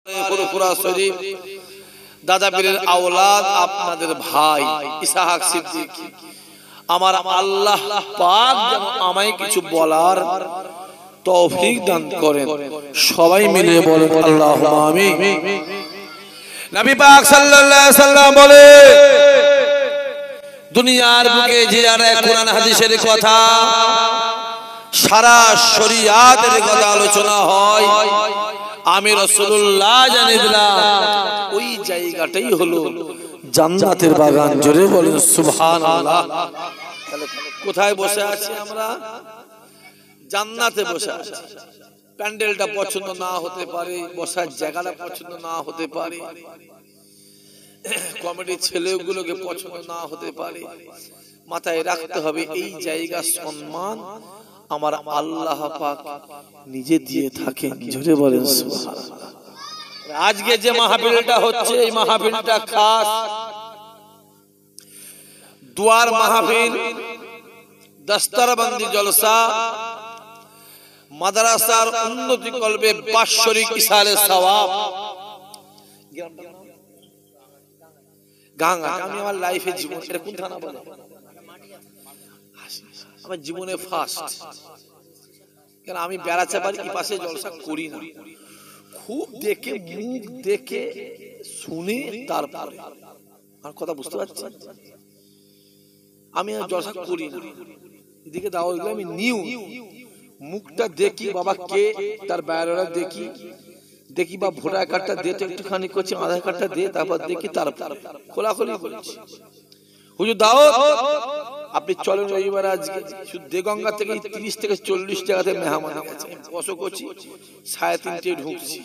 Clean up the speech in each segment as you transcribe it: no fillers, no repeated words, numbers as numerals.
ফুরফুরা শরীফ দাদা পীরের আওলাদ আপনাদের ভাই ইসহাক সিদ্দিকী। আমার আল্লাহ পাক যেন আমায় কিছু বলার তৌফিক দান করেন। সবাই মিলে বলেন আল্লাহুম্মা আমিন। নবী পাক সাল্লাল্লাহু আলাইহি সাল্লাম বলে, দুনিয়ার বুকে যে যারা কোরআন হাদিসের কথা, সারা শরীয়তের কথা আলোচনা হয়, আমি রাসূলুল্লাহ জানিয়ে দিলাম ওই জায়গাটাই হলো জান্নাতের বাগান। জোরে বলেন সুবহানাল্লাহ। তাহলে কোথায় বসে আছি আমরা? জান্নাতে বসে আছি। প্যান্ডেলটা পছন্দ না হতে পারে, বসার জায়গাটা পছন্দ না হতে পারে, কমিটির ছেলেগুলোকে পছন্দ না হতে পারে, মাথায় রাখতে হবে এই জায়গা সম্মান আমার আল্লাহ পাক নিজে দিয়ে থাকেন। জোরে বলেন সুবহানাল্লাহ। আজকে যে মাহফিলটা হচ্ছে, এই মাহফিলটা খাস দুয়ার মাহফিল, দস্তরবন্দি জলসা, মাদ্রাসার উন্নতি কল্পে বাৎসরিক ইসালে সওয়াব। গাঙ্গা আমি আমার লাইফে জীবন, এটা কোন থানা বলে? আমার জীবনে ফার্স্ট, কারণ আমি বেড়াতে পারি এই পাশে জলসা করি না, খুব দেখে মুখ দেখে শুনে তারপরে। আর কথা বুঝতে পারছি, আমি আর জলসা করি না, এদিকে দাও আমি নিউ মুখটা দেখি, বাবা কে তার বায়োডাটা দেখি, দেখি বা ভোটার কার্ডটা দিয়ে একটুখানি করছি, আধার কার্ডটা দিয়ে তারপর দেখি, তারপর খোলাখুলি বলছি হুজুর দাও আপনি চলেন রবিবার আজকে। শুধু দেগঙ্গা থেকে 30 থেকে 40 টাকাতে মেহমান আছে, বসো করছি 3:30 ঢুকছি।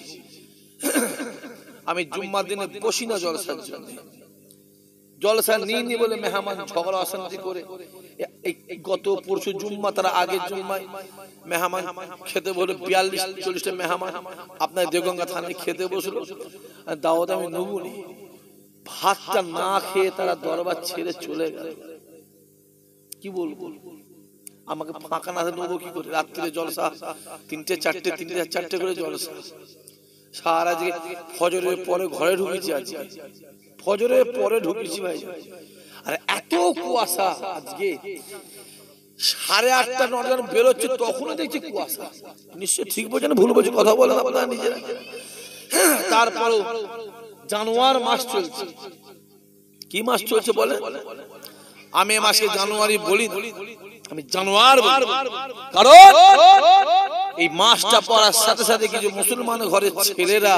আমি জুম্মার দিনে বসি না জলসার জন্য, জলসা নিয়ে বলে মেহমান ঝগড়া অশান্তি করে। গত পরশু জুম্মা, তার আগের জুম্মায় মেহমান খেতে বলে 42-40টা মেহমান আপনার দেগঙ্গা থানায় খেতে বসলো, দাওয়াত আমি নেবনি, ভাতটা না খেয়ে তারা দরবার ছেড়ে চলে গেল। কি বলবো, আমাকে ফাঁকা না নেবো কি করে? রাত্রিরে জলসা 3-4 করে জলসা, সারা আজকে ফজরের পরে ঘরে ঢুকেছি, আজকে ফজরের পরে ঢুকেছি ভাই। আর এত কুয়াশা, আজকে 8:30-9 বেরোচ্ছে তখনও দেখছি কুয়াশা। নিশ্চয় ঠিক বলছেন, ভুল বলছি, কথা বলেন আপনারা নিজেরা। তারপরও জানুয়ারি মাস চলছে। কি মাস চলছে বলে? আমি মাসে জানুয়ারি বলি, আমি জানুয়ারি বলি, কারণ এই মাসটা পড়ার সাথে সাথে কিছু মুসলমান ঘরের ছেলেরা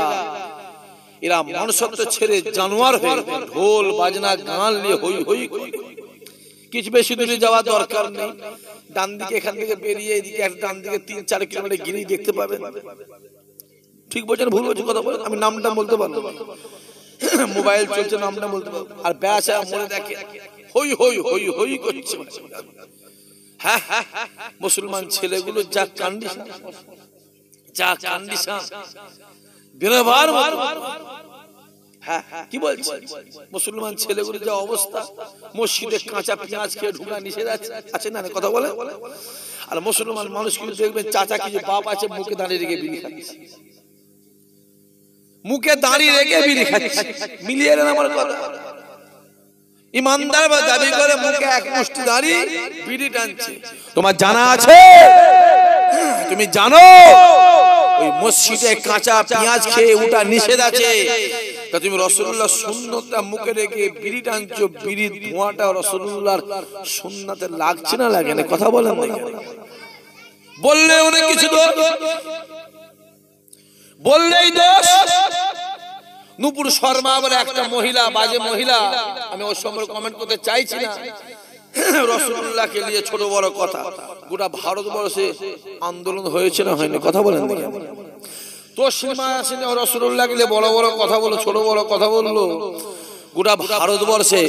এরা মনুষ্যত্ব ছেড়ে জানোয়ার হয়ে ঢোল বাজনা গান নিয়ে হই হই। কিছু বেশি দূরে যাওয়া দরকার নেই, ডান দিকে এখান থেকে বেরিয়ে এদিকে একটা ডান দিকে 3-4 কিলোমিটার গিয়ে দেখতে পাবেন। ঠিক বলছেন, ভুল বলছি, কথা বলেন, আমি নামটা বলতে পারবো, মোবাইল চলছে, নামটা বলতে পারবো। আর বেড়াচা মনে দেখে হই হই হই হই করছে। হ্যাঁ, মুসলমান ছেলেগুলো যা কন্ডিশন, যা কন্ডিশন বেরোবার মতো। হ্যাঁ, কি বলছি, মুসলমান ছেলেগুলো যা অবস্থা, মসজিদে কাঁচা পেঁয়াজ খেয়ে ঢুকা নিষেধ আছে না, কথা বলে। আর মুসলমান মানুষ কিন্তু দেখবেন চাচা কিছু বাপ আছে, মুখে দাঁড়িয়ে রেখে বিড়ি খাচ্ছে, মুখে দাঁড়িয়ে রেখে বিড়ি খাচ্ছে। মিলিয়ে নেন আমার কথা। ইমানদার বা দাবি করে মুখে এক মুষ্টি দাঁড়িয়ে বিড়ি টানছে। তোমার জানা আছে, তুমি জানো ওই মসজিদে কাঁচা পেঁয়াজ খেয়ে ওটা নিষেধ আছে, তা তুমি রাসূলুল্লাহ সুন্নতটা মুখে রেখে বিড়ি টানছো, বিড়ির ধোঁয়াটা রাসূলুল্লাহর সুন্নতে লাগছে না লাগে না? কথা বলেন না, বললে অনেক কিছু দোষ, বললেই দোষ। নূপুর শর্মা বলে একটা মহিলা, বাজে মহিলা, আমি ওর সম্পর্কে কমেন্ট করতে চাইছি না, রাসূলুল্লাহকে নিয়ে ছোট বড় কথা, গোটা ভারতবর্ষে আন্দোলন হয়েছে না হয়নি? কথা বলেন না। তো সিনেমা আসেনি, রাসূলুল্লাহকে নিয়ে বড় বড় কথা বলো, ছোট বড় কথা বললো, গোটা ভারতবর্ষে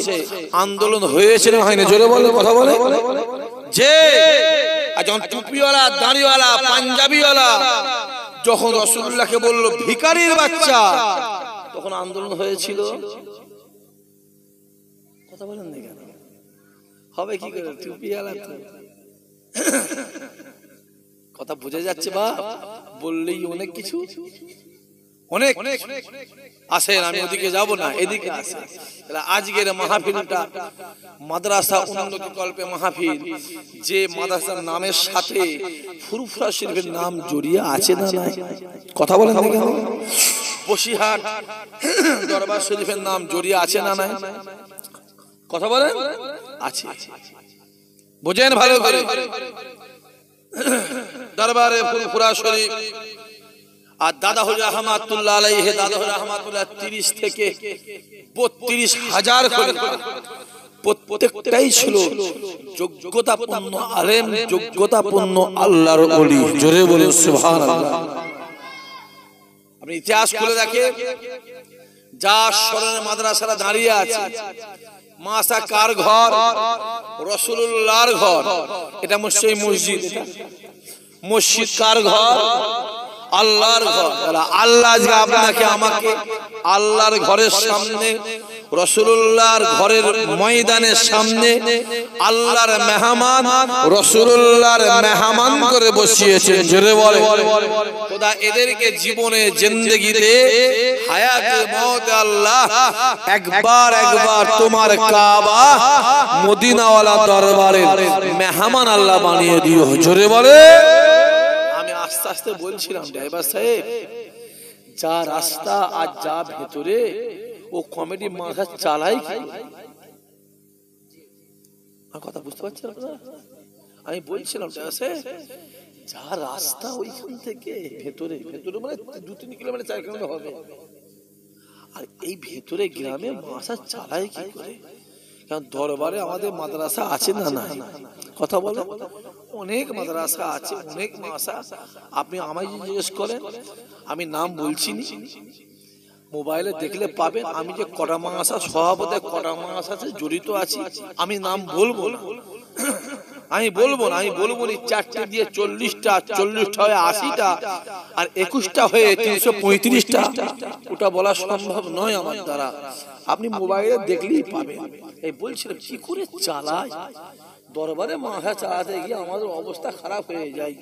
আন্দোলন হয়েছে না হয়নি? জোরে বলো, কথা বলে। যে যখন টুপিওয়ালা, দাড়িওয়ালা, পাঞ্জাবিওয়ালা যখন রাসূলুল্লাহকে বললো ভিখারির বাচ্চা, তখন আন্দোলন হয়েছিল। কথা বলেন না কেন? হবে কি করে? টুপিওয়ালা তো কথা বোঝা যাচ্ছে, বা বললেই অনেক কিছু অনেক আসেন, আমি ওদিকে যাব না, এদিকে আসেন। আজকের মাহফিলটা মাদ্রাসা উন্নতি কল্পে মাহফিল, যে মাদ্রাসার নামের সাথে ফুরফুরা শরীফের নাম জড়িয়ে আছে না নাই? কথা বলেন না কেন? বসিরহাট দরবার শরীফের নাম জড়িয়ে আছে না নাই? কথা বলেন। আছে, বুঝেন ভালো করে। দরবারে ফুরফুরা শরীফ আর দাদা হল রহমাতুল্লাহ আলাইহি, দাদা হল রহমাতুল্লাহ 30 থেকে 32,000 খলিফা, প্রত্যেকটাই ছিল যোগ্যতাপূর্ণ আলেম, যোগ্যতাপূর্ণ আল্লাহর ওলি। জোরে বলুন সুবহানাল্লাহ। আপনি ইতিহাস খুলে দেখেন, যা স্মরণে মাদ্রাসারা দাঁড়িয়ে আছে, মাসা কার ঘর? রাসূলুল্লাহর ঘর। এটা মসজিদ, মসজিদ কার ঘর? আল্লাহর ঘর। আল্লাহ যে আপনাকে আমাকে আল্লাহর ঘরের সামনে, রাসূলুল্লাহর ঘরের ময়দানের সামনে আল্লাহর মেহমান, রাসূলুল্লাহর মেহমান করে বসিয়েছেন। জোরে বলে খোদা এদেরকে জীবনে জিন্দেগিতে হায়াতে মওতে আল্লাহ একবার তোমার কাবা মদিনাওয়ালা দরবারের মেহমান আল্লাহ বানিয়ে দিও। জোরে বলে। আস্তে আস্তে বলছিলাম ড্রাইভার সাহেব, যা রাস্তা আর যা ভেতরে ও কমেডি মাথা চালাই কি? কথা বুঝতে পারছেন আপনারা? আমি বলছিলাম ড্রাইভার সাহেব, যা রাস্তা ওইখান থেকে ভেতরে মানে 2-3 কিলোমিটার 4 কিলোমিটার হবে, আর এই ভেতরে গ্রামে মাথা চালাই কি করে? কারণ দরবারে আমাদের মাদ্রাসা আছে না নাই? কথা বলে অনেক মাদ্রাসা আছে, অনেক মাদ্রাসা। আপনি আমায় জিজ্ঞেস করেন, আমি নাম বলছি না, মোবাইলে দেখলে পাবেন। আমি যে কটা মাদ্রাসা সভাপতি, কটা মাদ্রাসাতে জড়িত আছি, আমি নাম বলবো না, আমি বলবো না। 4টে দিয়ে 40টা, 40টা হয়ে 80টা, আর 21টা হয়ে 335টা। ওটা বলা সম্ভব নয় আমার দ্বারা, আপনি মোবাইলে দেখলেই পাবেন। এই বলছিলাম কি করে চালায় দরবারে মাথা চালাতে গিয়ে আমাদের অবস্থা খারাপ হয়ে যায়।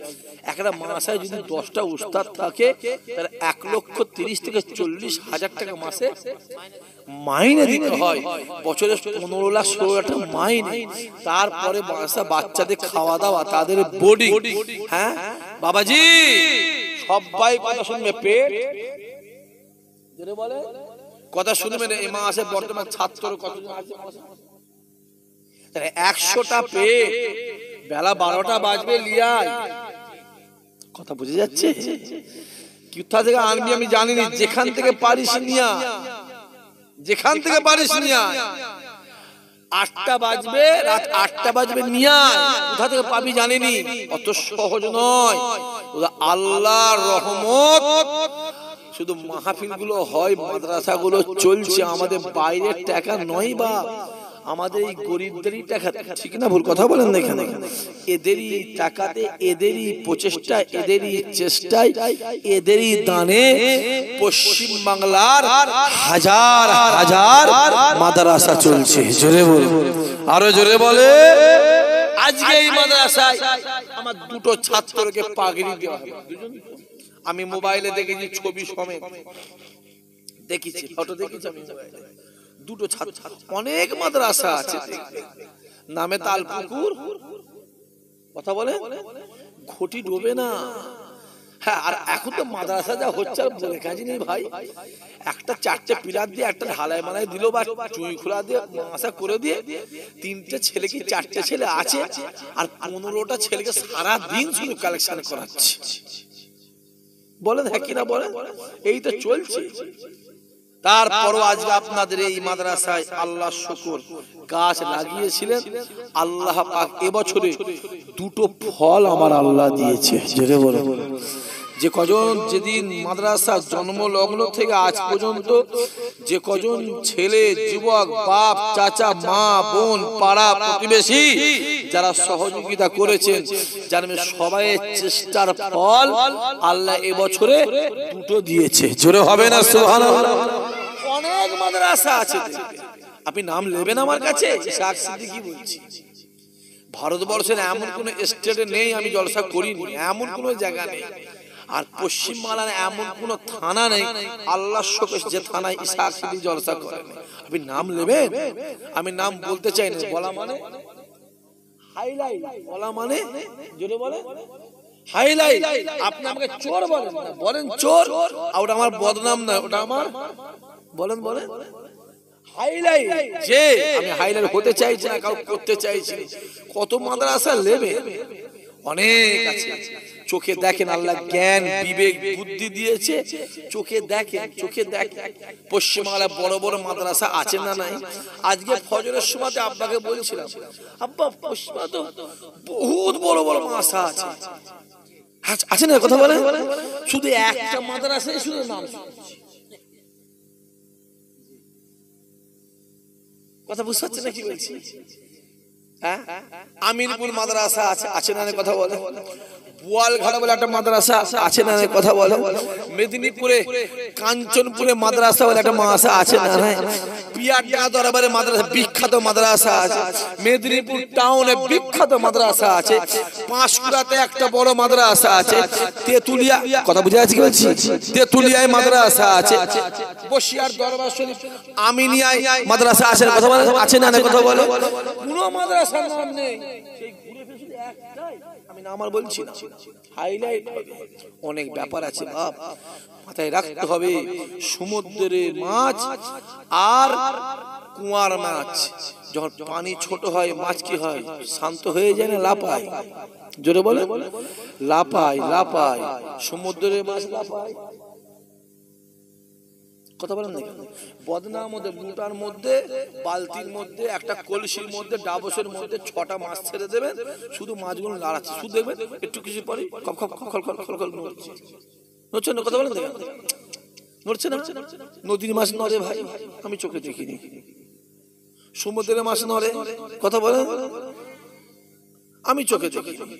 একটা মাসায় যদি 10টা উস্তাদ থাকে, তাহলে 1,30,000 থেকে 40,000 টাকা মাসে মাইনে দিতে হয়। বছরে 15 লাখ 16 লাখ টাকা মাইনে। তারপরে মাসা বাচ্চাদের খাওয়া দাওয়া, তাদের বোর্ডিং। হ্যাঁ বাবাজি, সবাই কথা শুনবে, পেট বলে কথা শুনবেন। এই মাসে বর্তমান ছাত্র কতজন আছে? 100টা পেয়ে বেলা 12টা বাজবে লিয়ায়। কথা বুঝে যাচ্ছে? কোথা থেকে আনবি আমি জানি না, যেখান থেকে পারিস নিয়া, যেখান থেকে পারিস নিয়া। 8টা বাজবে, রাত 8টা বাজবে নিয়া, কোথা থেকে পাবি জানিনি। অত সহজ নয়। আল্লাহর রহমত। শুধু মাহফিল গুলো হয়, মাদ্রাসা গুলো চলছে, আমাদের বাইরের টাকা নয় বা আমাদের এই গরিবদেরই টাকা। ঠিক না ভুল কথা বলেন না? এখানে এদেরই টাকাতে, এদেরই প্রচেষ্টা, এদেরই চেষ্টায়, এদেরই দানে পশ্চিম বাংলার হাজার হাজার মাদ্রাসা চলছে। জোরে বলে, আরো জোরে বলে। আজকে এই মাদ্রাসায় আমার 2টো ছাত্রকে পাগড়ি দেওয়া হবে। আমি মোবাইলে দেখেছি, ছবি সমেত দেখেছি, ফটো দেখেছি আমি মোবাইলে। 2টো ছাত্র, অনেক মাদ্রাসা আছে নামে তালপুকুর। কথা বলে ঘটি ডোবে না। হ্যাঁ, আর এখন তো মাদ্রাসা যা হচ্ছে আর বলে কাজই নেই ভাই। একটা 4টে পিলার দিয়ে একটা ঢালাই মালাই দিল বা চুই খোলা দিয়ে মাদ্রাসা করে দিয়ে 3টে ছেলে কি 4টে ছেলে আছে, আর 15টা ছেলেকে সারা দিন শুধু কালেকশন করাচ্ছে। বলেন হ্যাঁ কিনা বলেন? এই তো চলছে। তারপরও আজকে আপনাদের এই মাদ্রাসায় আল্লাহ শুকর গাছ লাগিয়েছিলেন, আল্লাহ পাক এবছরে 2টো ফল আমার আল্লাহ দিয়েছে। জেনে বলেন, যে কজন যেদিন মাদ্রাসা জন্ম লগ্ন থেকে আজ পর্যন্ত যে কজন ছেলে, যুবক, বাপ, চাচা, মা, বোন, পাড়া প্রতিবেশী যারা সহযোগিতা করেছেন, জানবেন সবাই চেষ্টার ফল আল্লাহ এবছরে 2টো দিয়েছে। জোরে হবে না সুবহানাল্লাহ? অনেক মাদ্রাসা আছে, আপনি নাম নেবেন আমার কাছে, কি বলছি। ভারতবর্ষের এমন কোন স্টেটে নেই আমি জলসা করিনি, এমন কোন জায়গা নেই। আর পশ্চিম বাংলার এমন কোন থানা নেই আল্লাহর শোকেশ যে থানায় ইসহাক সিদ্দিক জলসা করেন। আপনি নাম নেবেন, আমি নাম বলতে চাই না, বলা মানে হাইলাইট, বলা মানে জোরে বলে হাইলাইট। আপনি আমাকে চোর বলেন না, বলেন চোর, আর ওটা আমার বদনাম না, ওটা আমার বলেন বলেন হাইলাইট। যে আমি হাইলাইট হতে চাইছি না, কাউ করতে চাইছি। কত মাদ্রাসা নেবে, অনেক আছে। চোখে দেখেন, আল্লাহ জ্ঞান বিবেক বুদ্ধি দিয়েছে, চোখে দেখেন, চোখে দেখেন। পশ্চিমবাংলায় বড় বড় মাদ্রাসা আছে না নাই? আজকে ফজরের সময় আব্বাকে বলছিলাম, আব্বা পশ্চিমা তো বহুত বড় বড় মাদ্রাসা আছে, আছে না? কথা বলে শুধু একটা মাদ্রাসায় শুধু নাম শুনছি। কথা বুঝতে পারছেন না কি বলছি? হ্যাঁ, আমিরপুর মাদ্রাসা আছে, আছে না? কথা বলে বোয়ালঘাটা বলে একটা মাদ্রাসা আছে না? কথা বলে মেদিনীপুরে কাঞ্চনপুরে মাদ্রাসা বলে একটা মাদ্রাসা আছে না? পিয়ারডাঙ্গা দরবারে মাদ্রাসা, বিখ্যাত মাদ্রাসা আছে। মেদিনীপুর টাউনে বিখ্যাত মাদ্রাসা আছে। পাঁশকুড়াতে একটা বড় মাদ্রাসা আছে। তেতুলিয়া, কথা বুঝে আছে কি বলছি? তেতুলিয়ায় মাদ্রাসা আছে। বসিয়ার দরবার শরীফ আমিনিয়ায় মাদ্রাসা আছে, কথা বলে আছে না? কথা বলে কোনো মাদ্রাসার নাম নেই, সেই ঘুরে ফিরে শুধু একটাই। আমি নাম আর বলছি না, হাইলাইট হবে। অনেক ব্যাপার আছে বাপ, মাথায় রাখতে হবে। সমুদ্রের মাছ আর কুয়ার মাছ, যখন পানি ছোট হয় মাছ কি হয়? শান্ত হয়ে যায় না লাপায়? জোরে বলে লাপায়, লাপায়। সমুদ্রের মাছ লাপায়, কথা বলেন না? বদনার মধ্যে, লুটার মধ্যে, বালতির মধ্যে, একটা কলসির মধ্যে, ডাবসের মধ্যে 6টা মাছ ছেড়ে দেবেন, শুধু মাছগুলো লাড়াচ্ছে, শুধু দেখবেন একটু কিছু পরে খপ খপ খল খল খল খল নড়ছে, নড়ছে না? কথা বলেন, নড়ছে না? নদীর মাছ নড়ে ভাই, আমি চোখে দেখিনি। সমুদ্রের মাছ নড়ে, কথা বলেন, আমি চোখে দেখিনি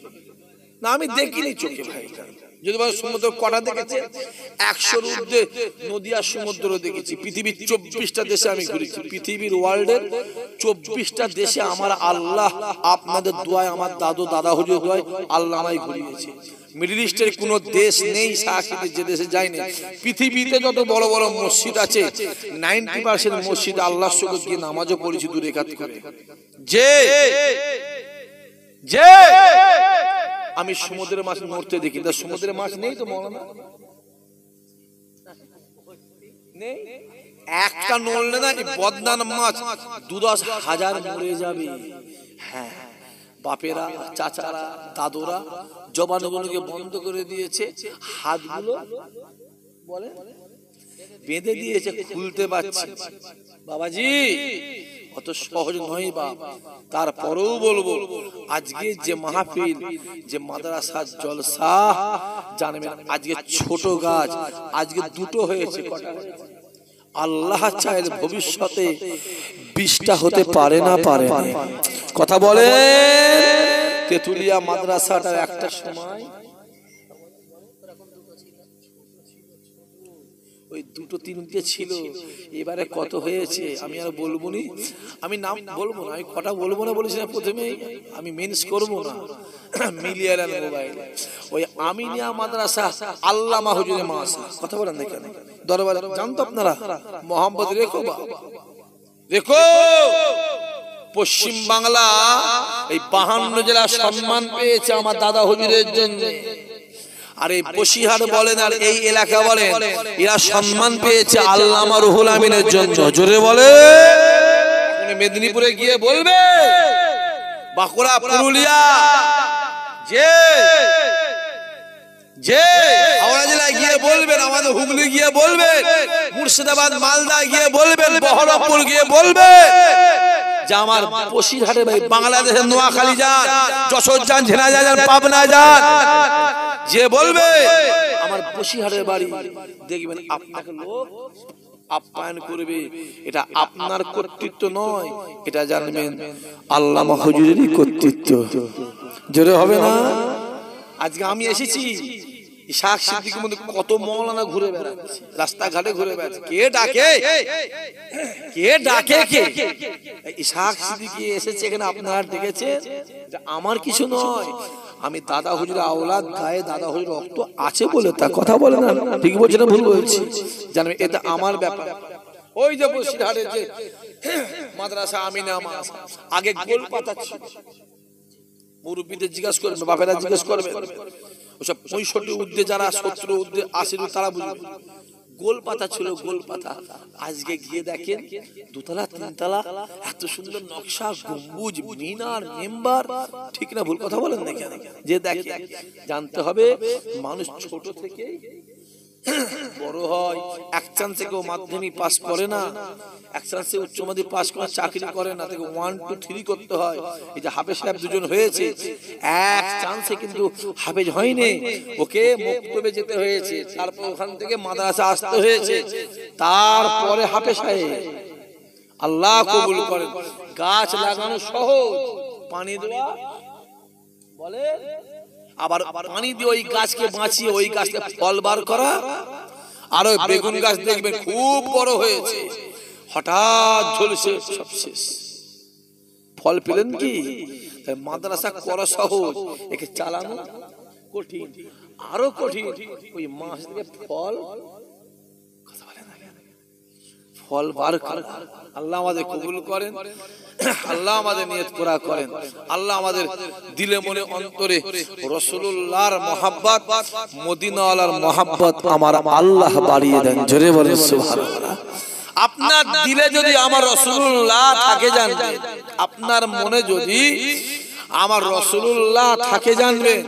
না, আমি দেখিনি চোখে ভাই। যদি বলে সমুদ্র কটা দেখেছে? 100-র ঊর্ধ্বে নদী আর সমুদ্র দেখেছি। পৃথিবীর 24টা দেশে আমি ঘুরেছি। পৃথিবীর ওয়ার্ল্ডের 24টা দেশে আমার আল্লাহ, আপনাদের দোয়ায়, আমার দাদু দাদা হুজুর দোয়ায় আল্লাহ আমায় ঘুরিয়েছে। মিডল ইস্টের কোন দেশ নেই যে দেশে যায়নি। পৃথিবীতে যত বড় বড় মসজিদ আছে 90% মসজিদ আল্লাহর সঙ্গে গিয়ে নামাজও পড়েছি দূরে কাত করে। যে যে আমি সমুদ্রের মাছ নড়তে দেখি, তা সমুদ্রের মাছ নেই তো মৌলানা? নেই, একটা নড়লে না বদনার মাছ 2-10 হাজার মরে যাবে। হ্যাঁ, বাপেরা, চাচারা, দাদুরা জবানগুলোকে বন্ধ করে দিয়েছে, হাতগুলো বলে বেঁধে দিয়েছে, খুলতে পারছি। বাবাজি অত সহজ নয় বাপ। তারপরেও বলবো, আজকে যে মাহফিল, যে মাদ্রাসার জলসা, জানবেন আজকে ছোট গাছ, আজকে 2টো হয়েছে। আল্লাহ চাইলে ভবিষ্যতে 20টা হতে পারে না, পারে না? কথা বলে তেতুলিয়া মাদ্রাসাটার একটা সময় ওই 2-3টে ছিল, এবারে কত হয়েছে আমি আর বলবো নি, আমি নাম বলবো না, আমি কটা বলবো না বলেছি না প্রথমেই, আমি মেনস করবো না। মিলিয়ার মোবাইল ওই আমিনিয়া মাদ্রাসা, আল্লামা হুজুরের মাদ্রাসা, কথা বলেন না কেন? দরবার জানতো আপনারা? মোহাম্মদ রেখো রেখো। পশ্চিম বাংলা এই 52 জেলা সম্মান পেয়েছে আমার দাদা হুজুরের জন্য। আর এই বসিরহাট বলেন আর এই এলাকা বলেন, এরা সম্মান পেয়েছে আল্লামা রুহুল আমিনের জন্য। জোরে বলে মেদিনীপুরে গিয়ে বলবে, বাঁকুড়া, পুরুলিয়া, যে যে হাওড়া জেলায় গিয়ে বলবেন, আমাদের হুগলি গিয়ে বলবেন, মুর্শিদাবাদ, মালদা গিয়ে বলবেন, বহরমপুর গিয়ে বলবেন যে আমার বসিরহাটে ভাই, বাংলাদেশের নোয়াখালী যান, যশোর যান, ঝিনাইদহ যান, পাবনা যান, যে বলবে আমার বসিরহাটের বাড়ি, দেখবেন আপনাকে লোক আপ্যায়ন করবে। এটা আপনার কর্তৃত্ব নয়, এটা জানবেন আল্লামা হুজুরেরই কর্তৃত্ব। জোরে হবে না? আজকে আমি এসেছি, ইসহাক সিদ্দিকের মধ্যে কত মৌলানা ঘুরে বেড়াচ্ছে, রাস্তাঘাটে ঘুরে বেড়াচ্ছে। কে ডাকে? কে ডাকে? কে? ইসহাক সিদ্দিক এসেছে এখানে, আপনারা দেখেছেন? আমার কিছু নয়, আমি দাদা হুজুরের আওলাদ, গায়ে দাদা হুজুর রক্ত আছে বলে তা কথা বলে না, ঠিক বলছি না ভুল বলছি? জানবে এটা আমার ব্যাপার। ওই যে বসিরহাটের যে মাদ্রাসা আমিনা আগে গোল পাতা ছিল, মুরব্বীদের জিজ্ঞাসা করবে, বাপেরা জিজ্ঞাসা করবে, ওসব 65 ঊর্ধ্বে যারা 70 ঊর্ধ্বে 80 তারা বুঝবে, গোল পাতা ছিল, গোল পাতা। আজকে গিয়ে দেখেন দুতলা তিনতলা, এত সুন্দর নকশা, গম্বুজ, মিনার, মেম্বার, ঠিক না ভুল কথা বলেন না? কেন যে দেখে জানতে হবে মানুষ ছোট থেকে বড় হয়। এক চান্সে কেউ মাধ্যমিক পাস করে না, এক চান্সে উচ্চ মাধ্যমিক পাস করে চাকরি করে না, তাকে 1 2 3 করতে হয়। এই যে হাফেজ সাহেব দুজন হয়েছে, এক চান্সে কিন্তু হাফেজ হয়নি, ওকে মক্তবে যেতে হয়েছে, তারপর ওখান থেকে মাদ্রাসা আসতে হয়েছে, তারপরে হাফেজ সাহেব। আল্লাহ কবুল করেন। গাছ লাগানো সহজ, পানি দেওয়া বলে, আবার পানি দিয়ে ওই গাছকে বাঁচিয়ে ওই গাছকে ফল বার করা। আর ওই বেগুন গাছ দেখবেন খুব বড় হয়েছে, হঠাৎ ঝলসে সব শেষ, ফল পেলেন কি? মাদ্রাসা করা সহজ, একে চালানো কঠিন, আরো কঠিন। ওই মাছ থেকে ফল ফল বার করা। আল্লাহ আমাদের কবুল করেন, আল্লাহ আমাদের নিয়ত পুরা করেন, আল্লাহ আমাদের দিলে মনে অন্তরে রাসূলুল্লাহর মহব্বত, মদিনাওয়ালার মহব্বত আমার আল্লাহ বাড়িয়ে দেন। জোরে বলেন সুবহানাল্লাহ। আপনার দিলে যদি আমার রাসূলুল্লাহ থাকে জানবেন, আপনার মনে যদি আমার রাসূলুল্লাহ থাকে জানবেন,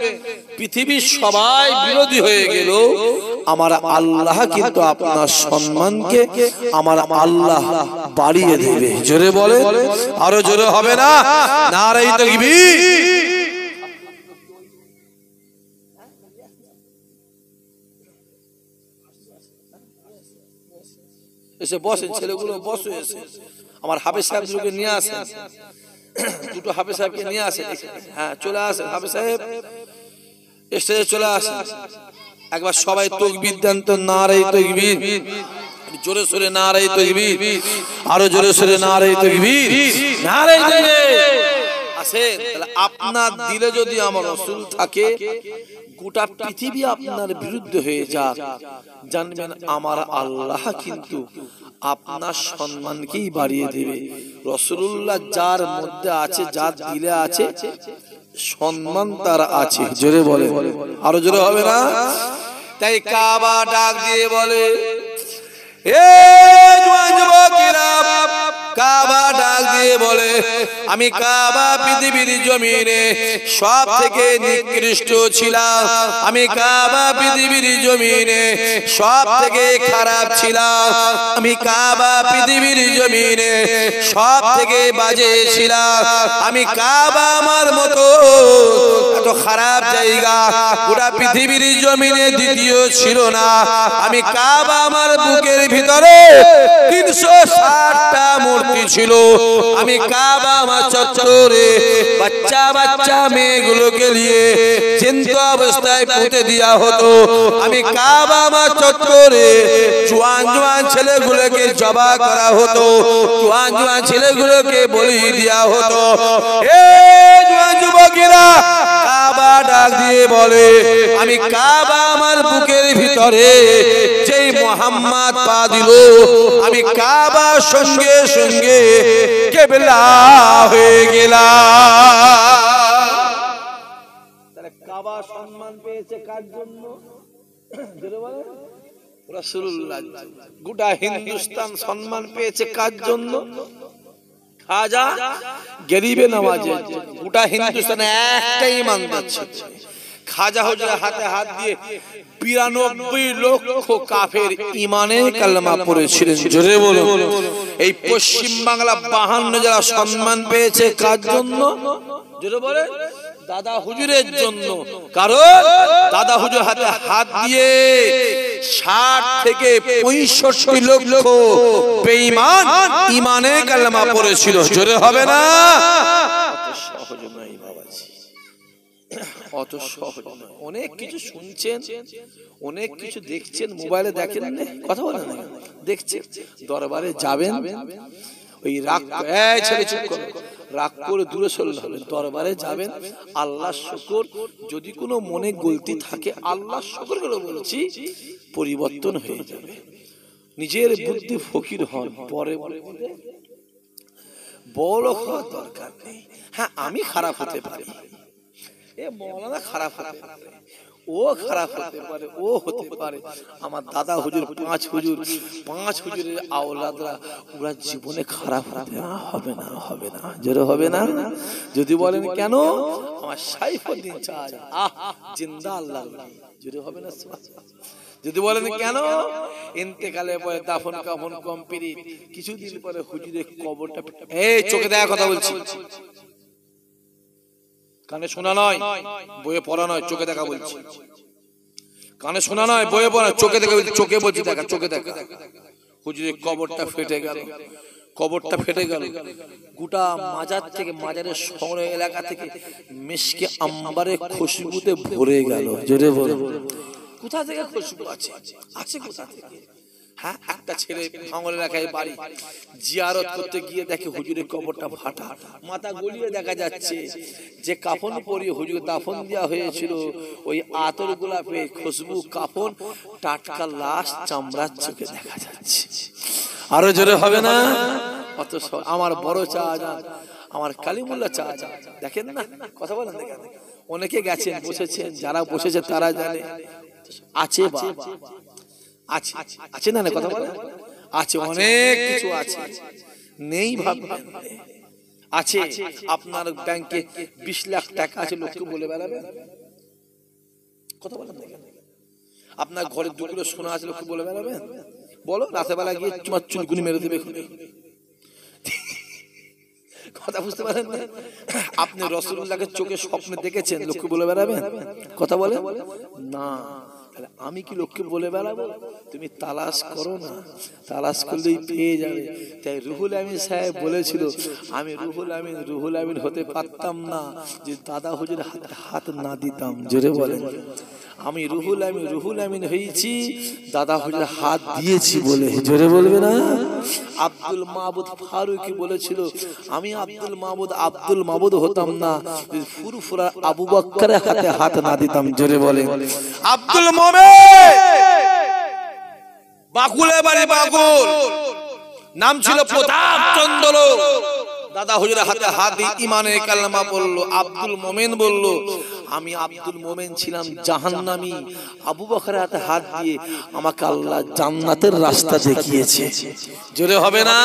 পৃথিবীর সবাই বিরোধী হয়ে গেল, আমার আল্লাহ কিন্তু আপনার সম্মানকে আমার আল্লাহ বাড়িয়ে দেবে। জোরে বলে, আরো জোরে হবে না? নারে তাকবীর। এসে বসেন ছেলেগুলো, বসে এসে আমার হাফেজ সাহেবকে নিয়ে আসেন, দুটো হাফেজ সাহেবকে নিয়ে আসেন। হ্যাঁ চলে আসেন হাফেজ সাহেব, স্টেজে চলে আসেন। একবার সবাই তাকবীর দেন তো, নারে তাকবীর। জোরে সোরে নারে তাকবীর, আরো জোরে সোরে নারে তাকবীর, নারে তাকবীর। আসেন। তাহলে আপনার দিলে যদি আমার রাসূল থাকে, গোটা পৃথিবী আপনার বিরুদ্ধে হয়ে যাক, জানবেন আমার আল্লাহ কিন্তু আপনার সম্মানকেই বাড়িয়ে দেবে। রাসূলুল্লাহ যার মধ্যে আছে, যার দিলে আছে, সম্মান তার আছে। জোরে বলে, আরো জোরে হবে না? তাই কাবা ডাক দিয়ে বলে, এ যুবকেরা, কাবা ডাক দিয়ে বলে, আমি কাবা পৃথিবীর জমিনে সব থেকে নিকৃষ্ট ছিলাম, আমি কাবা পৃথিবীর জমিনে সব থেকে খারাপ ছিলাম, আমি কাবা পৃথিবীর জমিনে সব থেকে বাজে ছিলাম, আমি কাবা আমার মতো এত খারাপ জায়গা গোটা পৃথিবীর জমিনে দ্বিতীয় ছিল না। আমি কাবা আমার বুকের ভিতরে 360টা মূর্তি ছিল, আমি কাবা আমার চত্বরে বাচ্চা বাচ্চা মেয়েগুলোকে নিয়ে চিন্ত অবস্থায় পুঁতে দেওয়া হতো, আমি কাবা আমার চত্বরে জোয়ান জোয়ান ছেলেগুলোকে জবা করা হতো, জোয়ান জোয়ান ছেলেগুলোকে বলি দেওয়া হতো। এ জোয়ান যুবকেরা, কাবা ডাক দিয়ে বলে, আমি কাবা আমার বুকের ভিতরে যেই মুহাম্মদ পা দিল, আমি কাবা সঙ্গে সঙ্গে কিবলা হয়ে গেলাম। তাহলে কাবা সম্মান পেয়েছে কার জন্য? জোরে বলেন, রাসূলুল্লাহ। গোটা হিন্দুস্তান সম্মান পেয়েছে কার জন্য? খাজা গরিবে নওয়াজের জন্য। গোটা হিন্দুস্তানে একটাই ইমানদার ছিল, খাজা হুজুরের হাতে হাত দিয়ে 92 লক্ষ কাফের ইমানে কালেমা পড়েছিলেন। জোরে বলুন। এই পশ্চিম বাংলা 52 যারা সম্মান পেয়েছে কার জন্য? জোরে বলে, দাদা হুজুরের জন্য। কারণ দাদা হুজুর হাতে হাত দিয়ে 60 থেকে 65 লক্ষ বেঈমান ইমানে কালেমা পড়েছিল। জোরে হবে না? সহজ নয় বাবাজি, অত সহজ নয়। অনেক কিছু শুনছেন, অনেক কিছু দেখছেন, মোবাইলে দেখেন না, কথা বলেন না, দেখছেন। দরবারে যাবেন, ওই রাগ, এই ছেলে চুপ করো, রাগ করে দূরে সরে যাবেন, দরবারে যাবেন, আল্লাহ শুকর, যদি কোনো মনে গলতি থাকে আল্লাহ শুকর করে বলছি পরিবর্তন হয়ে যাবে। নিজের বুদ্ধি ফকির হন, পরে বড় হওয়ার দরকার নেই। হ্যাঁ আমি খারাপ হতে পারি, এ মৌলানা খারাপ হতে পারে, ও খারাপ হতে পারে, ও হতে পারে, আমার দাদা হুজুর, পাঁচ হুজুরের আওলাদরা ওরা জীবনে খারাপ হবে না জোরে হবে না। যদি বলেন কেন, আমার সাইফুদ্দিন চাই জিন্দা আল্লাহ, জোরে হবে না। যদি বলেন কেন, ইন্তেকালের পরে দাফন কাফন কমপ্লিট, কিছুদিন পরে হুজুরের কবরটা, এই চোখে দেখা কথা বলছি, কানে শোনা নয়, বইয়ে পড়া নয়, চোখে দেখা বলছি। কানে শোনা নয়, বইয়ে পড়া, চোখে দেখা বলছি, চোখে বলছি, দেখা, চোখে দেখা। হুজুরের কবরটা ফেটে গেল, কবরটা ফেটে গেল, গোটা মাজার থেকে, মাজারের শহর এলাকা থেকে মিশকে আম্বারে খুশবুতে ভরে গেল। জোরে বলো, কোথা থেকে খুশবু আছে? আছে কোথা থেকে? হ্যাঁ, একটা ছেলে ভাঙল এলাকায় বাড়ি, জিয়ারত করতে গিয়ে দেখে হুজুরের কবরটা ফাটা, মাথা গলিয়ে দেখা যাচ্ছে যে কাফন পরিয়ে হুজুর দাফন দেওয়া হয়েছিল, ওই আতর গোলাপে খুশবু কাফন, টাটকা লাশ চামড়ার চোখে দেখা যাচ্ছে। আরো জোরে হবে না? অত আমার বড় শাহজাহান, আমার কালিমুল্লাহ শাহজাহান, দেখেন না, কথা বলেন, দেখেন অনেকে গেছেন, বসেছেন, যারা বসেছে তারা জানে আছে, আছে আছে না, কথা বলে আছে, অনেক কিছু আছে, নেই ভাববেন, আছে। আপনার ব্যাংকে 20 লাখ টাকা আছে, লোককে বলে বেড়াবেন, কথা বলেন, দেখেন আপনার ঘরে 2 কিলো সোনা আছে, লোককে বলে বেড়াবেন? বলো, রাতে বেলা গিয়ে তোমার চুলকুনি মেরে দেবে, কথা বুঝতে পারেন না? আপনি রাসূলুল্লাহকে চোখে স্বপ্নে দেখেছেন, লোককে বলে বেড়াবেন? কথা বলে না। তাহলে আমি কি লোককে বলে বেড়াবো? তুমি তালাশ করো না, তালাশ করলেই পেয়ে যাবে। তাই রুহুল আমিন সাহেব বলেছিল, আমি রুহুল আমিন হতে পারতাম না যে দাদা হুজুর হাতে হাত না দিতাম। জোরে বলেন, আমি রুহুল আমিন হয়েছি দাদা হুজুর হাত দিয়েছি বলে। জোরে বলবে না? আব্দুল মাবুদ ফারুকি বলেছিল, আমি আব্দুল মাবুদ হতাম না ফুরফুরা আবু বকরের হাতে হাত না দিতাম। জোরে বলে আব্দুল মোমেন, বাকুলে বাড়ি বাকুল, নাম ছিল প্রতাপ চন্দ্র, দাদা হুজুরের হাতে হাত দিয়ে ঈমানের কালেমা বলল। আব্দুল মোমেন বলল, আমি আব্দুল মোমেন ছিলাম জাহান্নামী, আবু বকরের হাতে হাত দিয়ে আমাকে আল্লাহ জান্নাতের রাস্তা দেখিয়েছে। জোরে হবে না?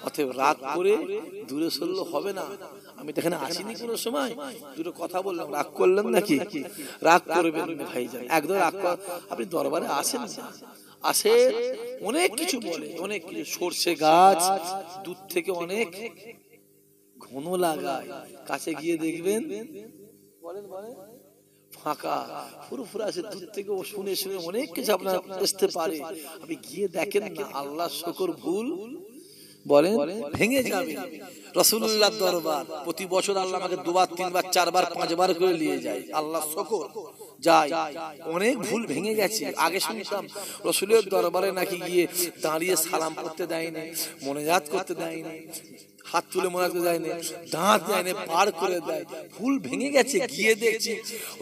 অতএব রাগ করে দূরে সরলে হবে না। আমি তো এখানে আসিনি কোনো সময়, দুটো কথা বললাম, রাগ করলেন নাকি? রাগ করবেন না ভাইজান, একদম রাগ। আপনি দরবারে আসেন, আসে অনেক কিছু বলে, অনেক কিছু, সরষে গাছ দূর থেকে অনেক ঘন লাগায়, কাছে গিয়ে দেখবেন ফাঁকা ফুরফুরা আছে, দূর থেকে ও শুনে শুনে অনেক কিছু আপনার আসতে পারে। আপনি গিয়ে দেখেন না, আল্লাহ শুকর ভুল বলেন ভেঙে যাবে। রাসূলুল্লাহর দরবার প্রতি বছর আল্লাহ আমাকে 2 বার 3 বার 4 বার 5 বার করে নিয়ে যায়, আল্লাহ শুকর যাই, অনেক ভুল ভেঙে গেছে। আগে শুনতাম রাসূলের দরবারে নাকি গিয়ে দাঁড়িয়ে সালাম করতে দেয় না, মোনাজাত করতে দেয় না, হাত তুলে মোনাজাত করতে দেয় না, দাঁত দেয় না, পার করে দেয়। ভুল ভেঙে গেছে, গিয়ে দেখছি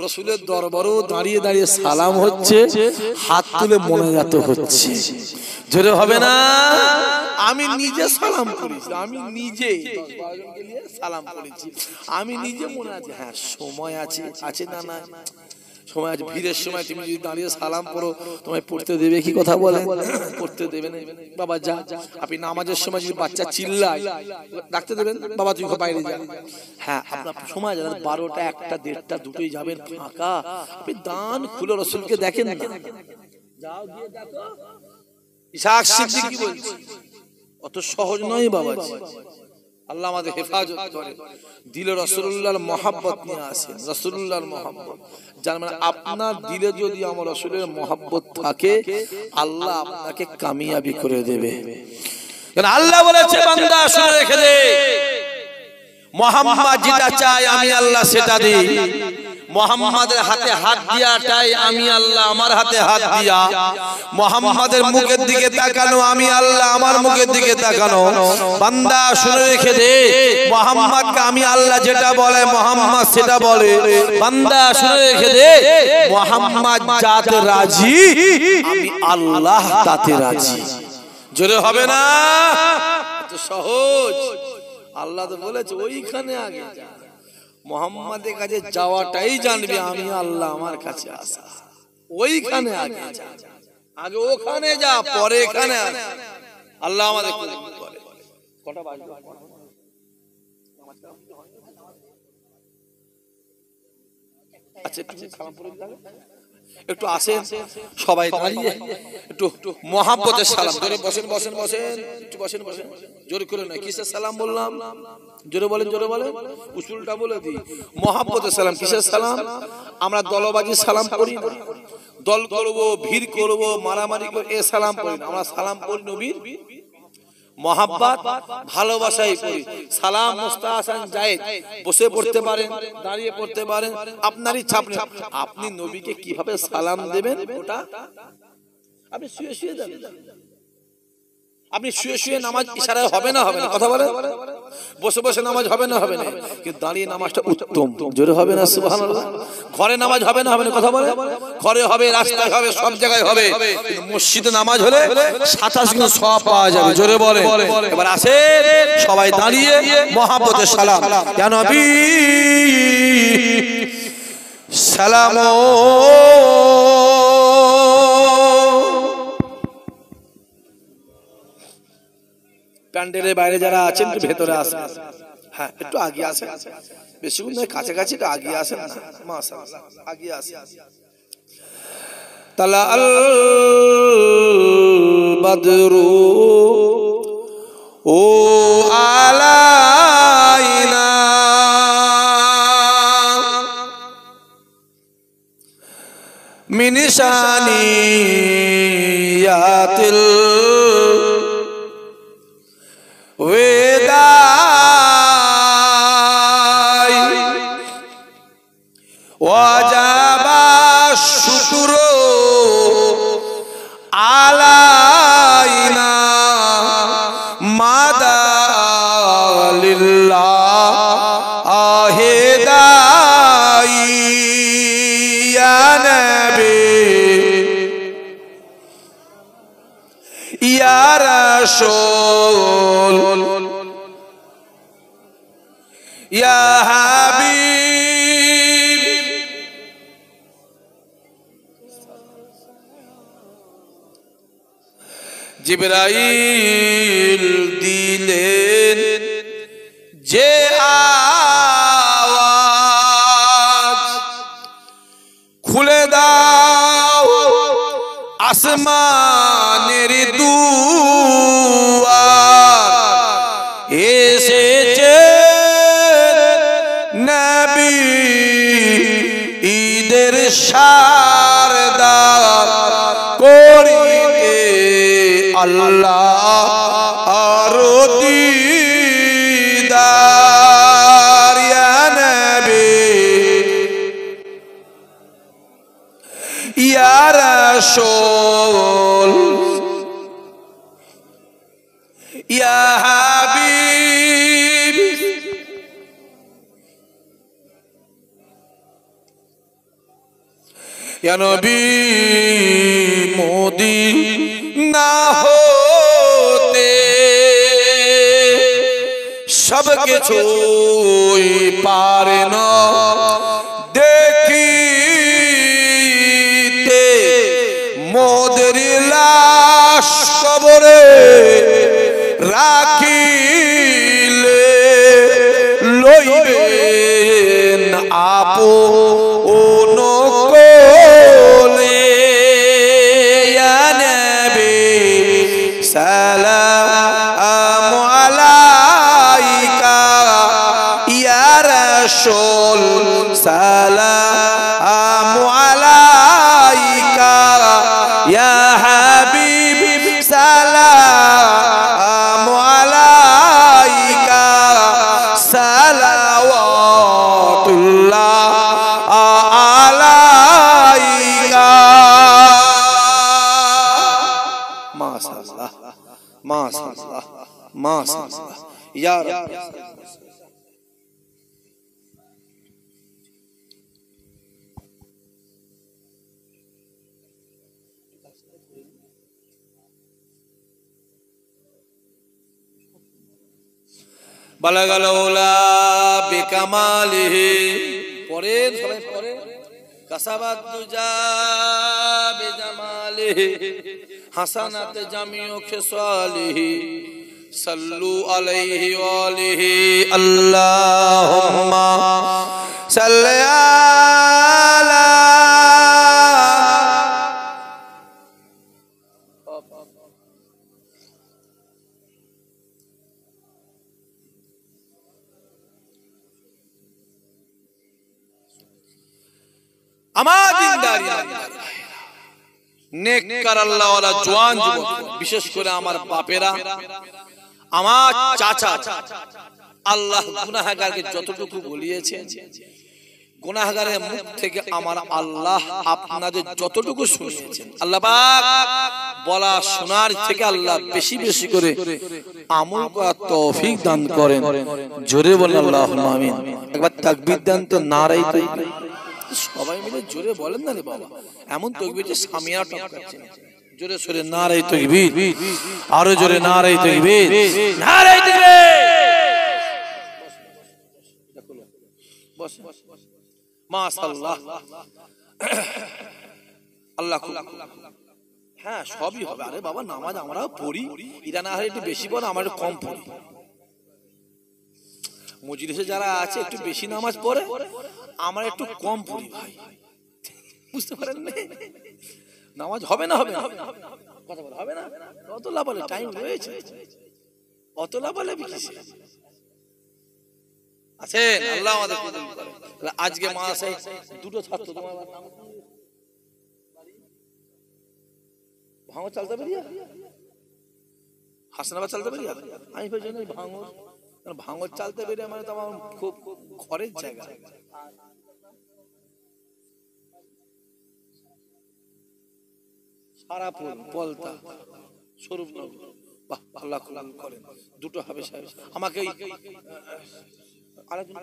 রাসূলের দরবারেও দাঁড়িয়ে দাঁড়িয়ে সালাম হচ্ছে, হাত তুলে মোনাজাত হচ্ছে। জোরে হবে না? আমি নিজে সালাম করেছি, আমি নিজে সালাম করেছি, আমি নিজে মনে আছে। হ্যাঁ সময় আছে, আছে না না সময় আছে। ভিড়ের সময় তুমি যদি দাঁড়িয়ে সালাম করো, তোমায় পড়তে দেবে কি? কথা বলে পড়তে দেবে না। বাবা যা, আপনি নামাজের সময় যদি বাচ্চা চিল্লায় ডাকতে দেবেন? বাবা তুই বাইরে যা। হ্যাঁ, আপনার সময় যাবেন 12টা 1টা 1:30 2টোই যাবেন ফাঁকা, আপনি দান খুলে রাসূলকে দেখেন না, যাও গিয়ে দেখো। ইসহাক সিদ্দিক কি বলছে? অত সহজ নয় বাবা, আল্লাহ আমাদের হেফাজত করে। দিলে রাসূলুল্লাহর মহব্বত নিয়ে আসেন, রাসূলুল্লাহর মহব্বত। যার মানে আপনার দিলে যদি আমার রাসূলের মহব্বত থাকে, আল্লাহ আপনাকে কামিয়াবি করে দেবে। কারণ আল্লাহ বলেছে, বান্দা শুনে রেখে দে, মুহাম্মদ যেটা চায় আমি আল্লাহ সেটা দিই। মুহাম্মাদের হাতে হাত দিয়াটাই আমি আল্লাহ আমার হাতে হাত দিয়া, মুহাম্মাদের মুখের দিকে তাকানো আমি আল্লাহ আমার মুখের দিকে তাকানো। বান্দা শুনে রেখে দে, মুহাম্মাদকে আমি আল্লাহ যেটা বলে মুহাম্মদ সেটা বলে। বান্দা শুনে রেখে দে, মুহাম্মদ যাতে রাজি আমি আল্লাহ তাতে রাজি। জোরে হবে না? তো সহজ। আল্লাহ তো বলেছে ওইখানে আগে যা, মুহাম্মাদের কাছে যাওয়াটাই জানবি আমি আল্লাহ আমার কাছে আসা। ওইখানে আগে যা, আগে ওখানে যা পরে এখানে আস। আল্লাহ আমাদের করে। কটা বাজলো? আচ্ছা একটু আসেন সবাই দাঁড়িয়ে একটু মহাব্বতের সালাম জোরে বসেন বসেন বসেন একটু বসেন বসেন জোরে করে না। কিসের সালাম বললাম? জোরে বলেন জোরে বলেন, উসুলটা বলে দিই। মহাব্বতের সালাম। কিসের সালাম? আমরা দলবাজি সালাম করি না, দল করব ভিড় করব মারামারি করব এ সালাম করি না। আমরা সালাম করি নবীর মহাব্বত ভালোবাসাই করি। সালাম মুস্তাহাসান জায়েজ, বসে পড়তে পারেন দাঁড়িয়ে পড়তে পারেন, আপনার ইচ্ছা। আপনি নবীকে কিভাবে সালাম দেবেন ওটা আপনি শুয়ে শুয়ে যাবেন। আপনি শুয়ে শুয়ে নামাজ ইশারায় হবে না হবে না কথা বলেন, বসে বসে নামাজ হবে না হবে না, কিন্তু দাঁড়িয়ে নামাজটা উত্তম। জোরে হবে না সুবহানাল্লাহ? ঘরে নামাজ হবে না হবে না কথা বলেন, ঘরে হবে রাস্তায় হবে সব জায়গায় হবে, কিন্তু মসজিদে নামাজ হলে 27 গুণ সওয়াব পাওয়া যাবে। জোরে বলেন। এবার আসেন সবাই দাঁড়িয়ে মহাব্বতের সালাম। ইয়া নবী সালাম প্যান্ডেলের বাইরে যারা আছেন একটু ভেতরে আসেন। হ্যাঁ একটু আগে আসেন, বেশি নয় কাছাকাছি একটু আগে আসেন না, মাশাআল্লাহ আগে আসেন। তালা আল বদরু ও আলাইনা মিন শানিয়াতিল ওয়েদাই ওয়াজাবা শুকরু আলাইনা মাদালিল্লাহ আহেদাই ইয়া নবী ইয়া রাসূল ইয়া হাবিব জিবরাইল দিলেন যে আওয়াজ, খুলে দাও আসমানের দুয়ার, এসেছে নবী ঈদের শারদার করিতে আল্লাহ আরো দিদার। ইয়া নবী ইয়া রাসূল ইয়া হাবিব ইয়া নবী মদিনা হতে সব কিছুই পারে না দেখিতে, মোদের লাশ কবরে রাখিলে লইবেন আপন কোলে। ইয়া নবী সালামু আলাইকা ইয়া রাসূল সালামু আলাইকা ইয়া হাবিব সালামু আলাইকা সালাওয়াতুল্লাহ মাশাআল্লাহ মাশাআল্লাহ ইয়া রাব্বি। বালাগাল উলা বিকামালিহি, পড়েন সবাই পড়েন। কাসাবাত দুজা বিজামালিহি, হাসানাত জামিউ খিসালিহি, সাল্লু আলাইহি ওয়া আলিহি আল্লাহুম্মা সাল্লি আলা। আমার দিনদারি নেককার আল্লাহওয়ালা জওয়ান যুবক, বিশেষ করে আমার বাপেরা, আমার চাচা, আল্লাহ গুনাহগারকে যতটুকু বলিয়েছেন, গুনাহগারের মুখ থেকে আমার আল্লাহ আপনাদের যতটুকু শুনিয়েছেন, আল্লাহ পাক বলা শোনার থেকে আল্লাহ বেশি বেশি করে আমল করার তৌফিক দান করেন। জোরে বলেন আল্লাহুম্মা আমিন। একবার তাকবীর দেন তো, নারাই তাকবীর। সবাই মিলে জোরে বলেন না রে বাবা, এমন তাকবীর যে সামিয়া টপকাচ্ছে। জোরে সরে নারাই তাকবীর, আরো জোরে নারাই তাকবীর, নারাই তাকবীর। বস মাশাআল্লাহ, আল্লাহ খুব, হ্যাঁ সবই হবে। আরে বাবা নামাজ আমরাও পড়ি, এরা না হয় একটু বেশি পড়ে, আমরা একটু কম পড়ি। মজলিসে যারা আছে একটু বেশি নামাজ পড়ে, আমরা একটু কম পড়ি ভাই, বুঝতে পারেন না? নামাজ হবে না, হবে না, কথা বলা হবে না, অত লাভালে টাইম রয়েছে, অত লাভালে কিসে আছেন? আল্লাহ আমাদের কবুল করেন। আজকে মাসে দুটো ছাত্র তোমার ভাঙর চালতে বেরিয়ে, হাসনাবাদ চালতে বেরিয়ে, আমি বলছি ভাঙর, ভাঙর চালতে বেরিয়ে মানে তো আমার খুব ঘরের জায়গা। সারাপুর, পলতা, স্বরূপনগর, বাহ আল্লাহ কবুল করেন। দুটো হবে সাহেব আমাকে আরেকজন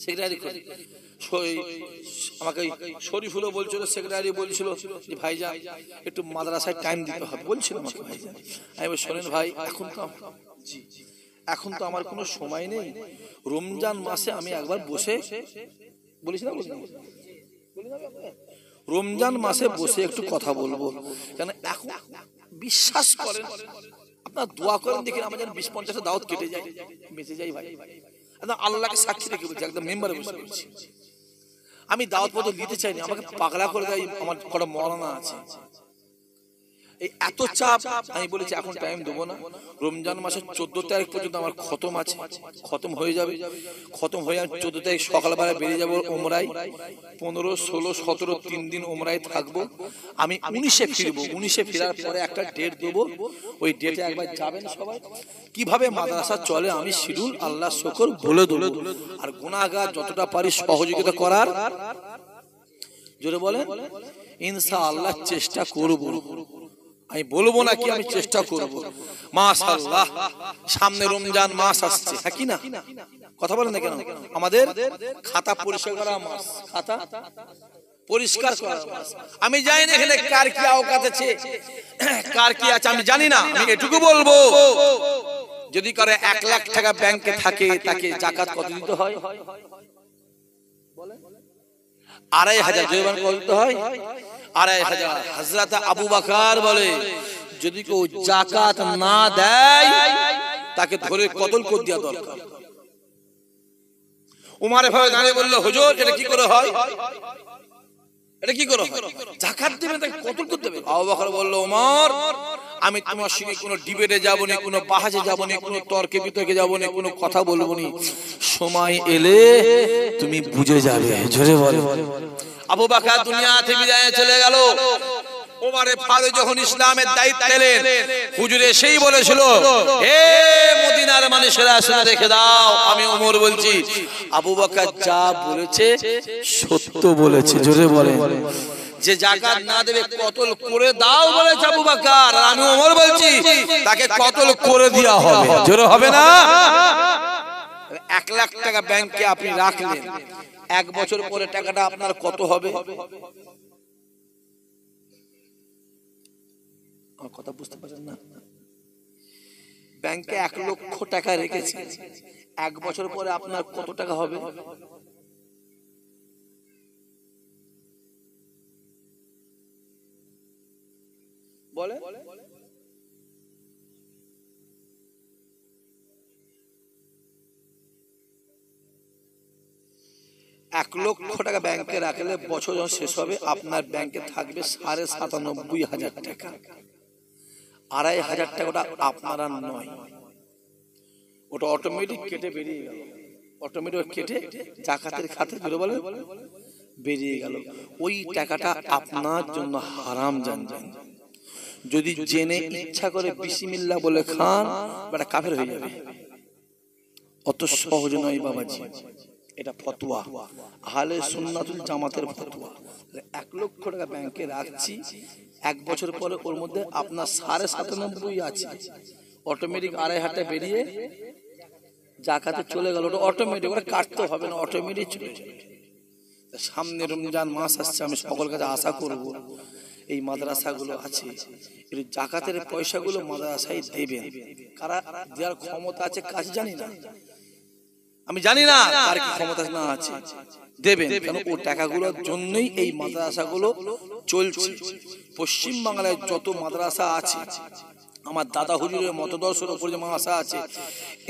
সেক্রেটারি আমাকে শরীফুলও বলছিল, সেক্রেটারি বলছিল যে ভাইজান একটু মাদ্রাসায় টাইম দিতে হবে, বলছিল আমাকে ভাইজান। আমি বলি শোনেন ভাই, এখন তো আমার কোনো সময় নেই, রমজান মাসে আমি একবার বসে বলেছিলাম, রমজান মাসে বসে একটু কথা বলবো, কেন এখন বিশ্বাস করেন, আপনার দোয়া করেন দেখি আমার যেন 20-50টা দাওয়াত কেটে যায়, বেঁচে যাই ভাই। আল্লাহকে সাক্ষী রেখে বলছি, একদম মেম্বারে বসে বলছি, আমি দাওয়াত পত্র দিতে চাইনি, আমাকে পাগলা করে দেয়, আমার কটা মরানা আছে, এই এত চাপ। আমি বলেছি এখন টাইম দেবো না, রমজান মাসের 14 তারিখ পর্যন্ত আমার খতম আছে, খতম হয়ে যাবে, খতম হয়ে 14 তারিখ সকালবেলা বেরিয়ে যাবো ওমরায়, 15, 16, 17 3 দিন ওমরায় থাকবো, আমি 19-এ ফিরবো। 19-এ ফেরার পরে একটা ডেট দেবো, ওই ডেটে একবার যাবেন সবাই, কিভাবে মাদ্রাসা চলে আমি শিডিউল আল্লাহ শুকর বলে দেবো, আর গুনাহগার যতটা পারি সহযোগিতা করার, জোরে বলেন ইনশাআল্লাহ চেষ্টা করব। আমি বলবো না কি, আমি চেষ্টা করব। মাশাআল্লাহ সামনে রমজান মাস আসছে, হ্যাঁ কি না? কথা বলেন না কেন? আমাদের খাতা পরিষ্কার করা মাস, খাতা পরিষ্কার করা মাস। আমি জানি না এখানে কার কি আওকাত আছে, কার কি আছে আমি জানি না, আমি এটুকু বলবো, যদি করে 1 লাখ টাকা ব্যাংকে থাকে, তাকে যাকাত কত দিতে হয়? বলেন 2500 জরিমানা কত দিতে হয়? 2500। হযরত আবু বকর বলে যদি কেউ যাকাত না দেয় তাকে ধরে কতল করে দেওয়া দরকার। উমর ভাই দাঁড়িয়ে বলল হুজুর এটা কি করে হয়, এটা কি করে হয়? যাকাত দিবেন তাকে কতল করতে হবে। আবু বকর বলল ওমর আমি তোমার সঙ্গে কোনো ডিবেটে যাব না, কোনো বাহাজে যাব না, কোনো তর্কে বিতর্কে যাব না, কোনো কথা বলবো না, সময় এলে তুমি বুঝে যাবে। জোরে বলো। আবু বকর দুনিয়া থেকে বিদায় চলে গেল। ওমর ফারুক যখন ইসলামের দায়িত্ব নিলেন, হুজুর এসেই বলেছিল হে মদিনার মানুষেরা শুনে রেখে দাও, আমি ওমর বলছি আবু বকর যা বলেছে সত্য বলেছে। জোরে বলেন যে জাকাত না দেবে কতল করে দাও বলেছে আবু বকর, আর আমি ওমর বলছি তাকে কতল করে দেওয়া হবে। জোরে হবে না? 1 লাখ টাকা ব্যাংকে আপনি রাখলেন, 1 বছর পরে টাকাটা আপনার কত হবে? আমার কথা বুঝতে পারছেন না? ব্যাংকে 1 লক্ষ টাকা রেখেছে, 1 বছর পরে আপনার কত টাকা হবে? বলে 1 লক্ষ টাকা ব্যাংকে রাখলে বছর যখন শেষ হবে আপনার ব্যাংকে থাকবে 97,500 টাকা। 2,500 টাকাটা আপনার আর নয়, ওটা অটোমেটিক কেটে বেরিয়ে গেল, অটোমেটিক কেটে জাকাতের খাতে বেরো বলে বেরিয়ে গেল। ওই টাকাটা আপনার জন্য হারাম জানবেন। যদি জেনে ইচ্ছা করে বিসমিল্লাহ বলে খান, বেটা কাফের হয়ে যাবে। অত সহজ নয় বাবাজি, এটা ফতোয়া, আহলে সুন্নাতুল জামাতের ফতোয়া। 1 লক্ষ টাকা ব্যাংকে রাখছি, 1 বছর পরে ওর মধ্যে আপনার 97.5 আছে, অটোমেটিক 2,500 বেরিয়ে জাকাতে চলে গেল। ওটা অটোমেটিক, ওটা কাটতে হবে না, অটোমেটিক চলে যাবে। সামনে রমজান মাস আসছে, আমি সকল কাছে আশা করব এই মাদ্রাসাগুলো আছে এর জাকাতের পয়সাগুলো মাদ্রাসায় দেবেন। কারা দেওয়ার ক্ষমতা আছে কাজ জানি না, আমি জানি না কার কি ক্ষমতা না আছে, দেবেন। কারণ ও টাকাগুলোর জন্যই এই মাদ্রাসাগুলো চলছে। পশ্চিম বাংলায় যত মাদ্রাসা আছে, আমার দাদা হুজুরের মতদর্শের উপর যে মাদ্রাসা আছে,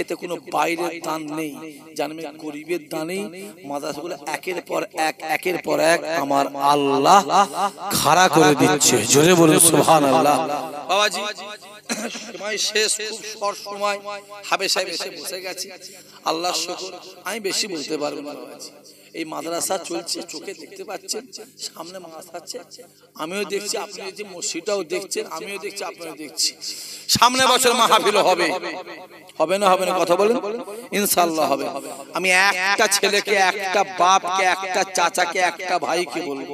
এতে কোনো বাইরের দান নেই, জানবেন গরিবের দানেই মাদ্রাসাগুলো একের পর এক আমার আল্লাহ খাড়া করে দিচ্ছে। জোরে বলুন সুবহানাল্লাহ। বাবাজি সময় শেষ, খুব শর্ট সময়, হাবে সাহেব এসে বসে গেছে, আল্লাহর শুকর। আমি বেশি বলতে পারবো না বাবাজি। এই মাদ্রাসা চলছে, চোখে দেখতে পাচ্ছেন, সামনে মাদ্রাসা আছে, আমিও দেখছি, আপনি যে মসজিদটাও দেখছেন, আমিও দেখছি, আপনিও দেখছি। সামনে বছর মাহফিল হবে, হবে না? হবে না? কথা বলেন। ইনশাআল্লাহ হবে। আমি একটা ছেলেকে, একটা বাপকে, একটা চাচাকে, একটা ভাইকে বলবো,